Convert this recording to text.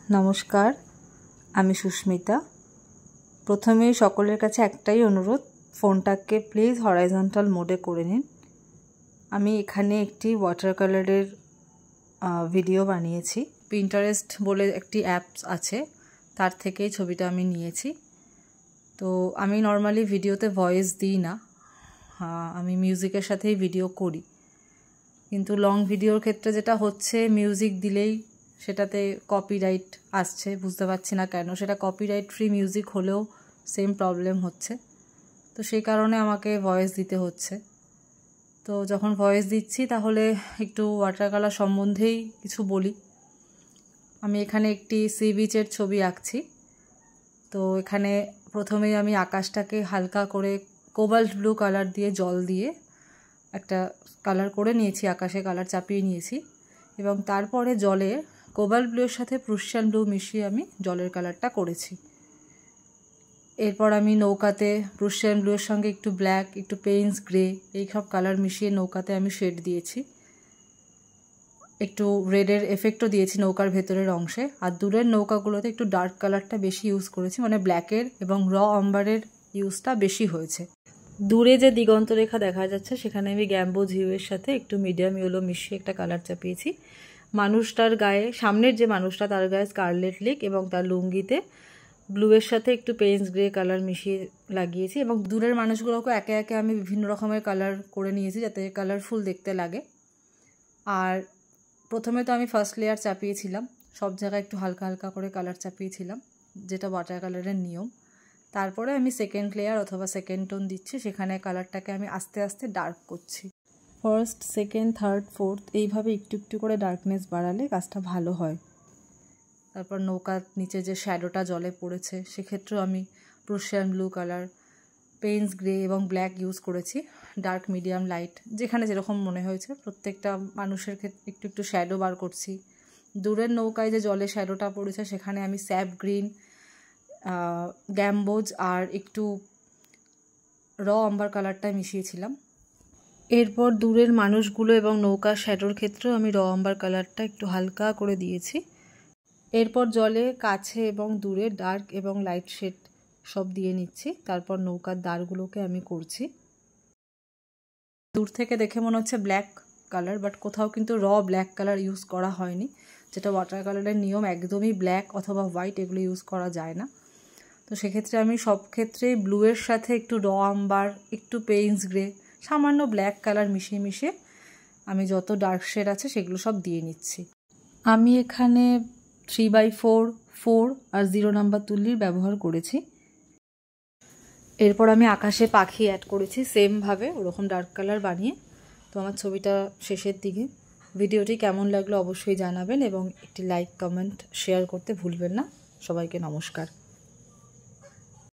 নমস্কার, আমি সুস্মিতা। প্রথমেই সকলের কাছে একটাই অনুরোধ, ফোনটাকে প্লিজ হরাইজন্টাল মোডে করে নিন। আমি এখানে একটি ওয়াটার কালারের ভিডিও বানিয়েছি। পিন্টারেস্ট বলে একটি অ্যাপস আছে, তার থেকেই ছবিটা আমি নিয়েছি। তো আমি নর্মালি ভিডিওতে ভয়েস দিই না, আমি মিউজিকের সাথেই ভিডিও করি। কিন্তু লং ভিডিওর ক্ষেত্রে যেটা হচ্ছে, মিউজিক দিলেই সেটাতে কপিরাইট আসছে, বুঝতে পারছি না কেন। সেটা কপিরাইট ফ্রি মিউজিক হলেও সেম প্রবলেম হচ্ছে, তো সেই কারণে আমাকে ভয়েস দিতে হচ্ছে। তো যখন ভয়েস দিচ্ছি তাহলে একটু ওয়াটার কালার সম্বন্ধেই কিছু বলি। আমি এখানে একটি সি বিচের ছবি আঁকছি। তো এখানে প্রথমেই আমি আকাশটাকে হালকা করে কোবাল্ট ব্লু কালার দিয়ে, জল দিয়ে একটা কালার করে নিয়েছি, আকাশে কালার চাপিয়ে নিয়েছি। এবং তারপরে জলে কোবাল্ট ব্লুর সাথে প্রুশিয়ান ব্লু মিশিয়ে আমি জলের কালারটা করেছি। এরপর আমি নৌকাতে প্রুশিয়ান ব্লুর সঙ্গে একটু ব্ল্যাক, একটু পেইন্টস গ্রে, এই সব কালার মিশিয়ে নৌকাতে আমি শেড দিয়েছি। একটু রেডের এফেক্টও দিয়েছি নৌকার ভেতরের অংশে। আর দূরের নৌকাগুলোতে একটু ডার্ক কালারটা বেশি ইউজ করেছি, মানে ব্ল্যাকের এবং র আম্বারের ইউজটা বেশি হয়েছে। দূরে যে দিগন্ত রেখা দেখা যাচ্ছে সেখানে আমি গ্যাম্বোজ হিউয়ের সাথে একটু মিডিয়াম ইয়েলো মিশিয়ে একটা কালার চাপিয়েছি। মানুষটার গায়ে, সামনের যে মানুষটা, তার গায়ে স্কারলেট লিক এবং তার লুঙ্গিতে ব্লুয়ের সাথে একটু পেইন্টস গ্রে কালার মিশিয়ে লাগিয়েছি। এবং দূরের মানুষগুলোকে একে একে আমি বিভিন্ন রকমের কালার করে নিয়েছি যাতে কালারফুল দেখতে লাগে। আর প্রথমে তো আমি ফার্স্ট লেয়ার চাপিয়েছিলাম, সব জায়গায় একটু হালকা হালকা করে কালার চাপিয়েছিলাম, যেটা ওয়াটার কালারের নিয়ম। তারপরে আমি সেকেন্ড লেয়ার অথবা সেকেন্ড টোন দিচ্ছি, সেখানে কালারটাকে আমি আস্তে আস্তে ডার্ক করছি। ফার্স্ট, সেকেন্ড, থার্ড, ফোর্থ এইভাবে একটু একটু করে ডার্কনেস বাড়ালে কাজটা ভালো হয়। তারপর নৌকার নিচে যে শ্যাডোটা জলে পড়েছে সেক্ষেত্রেও আমি Prussian blue colour, Paints grey এবং ব্ল্যাক ইউজ করেছি। ডার্ক, মিডিয়াম, লাইট যেখানে যেরকম মনে হয়েছে প্রত্যেকটা মানুষের ক্ষেত্রে একটু একটু শ্যাডো বার করছি। দূরের নৌকায় যে জলে শ্যাডোটা পড়েছে সেখানে আমি স্যাপ গ্রিন, গ্যাম্বোজ আর একটু র আম্বার কালারটা মিশিয়েছিলাম। এরপর দূরের মানুষগুলো এবং নৌকা শ্যাডোর ক্ষেত্রেও আমি র আম্বার কালারটা একটু হালকা করে দিয়েছি। এরপর জলে কাছে এবং দূরে ডার্ক এবং লাইট শেড সব দিয়ে নিচ্ছি। তারপর নৌকার দাঁড়গুলোকে আমি করছি। দূর থেকে দেখে মনে হচ্ছে ব্ল্যাক কালার, বাট কোথাও কিন্তু র ব্ল্যাক কালার ইউজ করা হয়নি, যেটা ওয়াটার কালারের নিয়ম। একদমই ব্ল্যাক অথবা হোয়াইট এগুলো ইউজ করা যায় না। তো সেক্ষেত্রে আমি সব ক্ষেত্রেই ব্লুয়ের সাথে একটু র আম্বার, একটু পেইন্টস গ্রে, সামান্য ব্ল্যাক কালার মিশিয়ে মিশিয়ে আমি যত ডার্ক শেড আছে সেগুলো সব দিয়ে নিচ্ছি। আমি এখানে 3/4, 4 আর 0 নাম্বার তুলির ব্যবহার করেছি। এরপর আমি আকাশে পাখি অ্যাড করেছি সেমভাবে, ওরকম ডার্ক কালার বানিয়ে। তো আমার ছবিটা শেষের দিকে। ভিডিওটি কেমন লাগলো অবশ্যই জানাবেন এবং একটি লাইক, কমেন্ট, শেয়ার করতে ভুলবেন না। সবাইকে নমস্কার।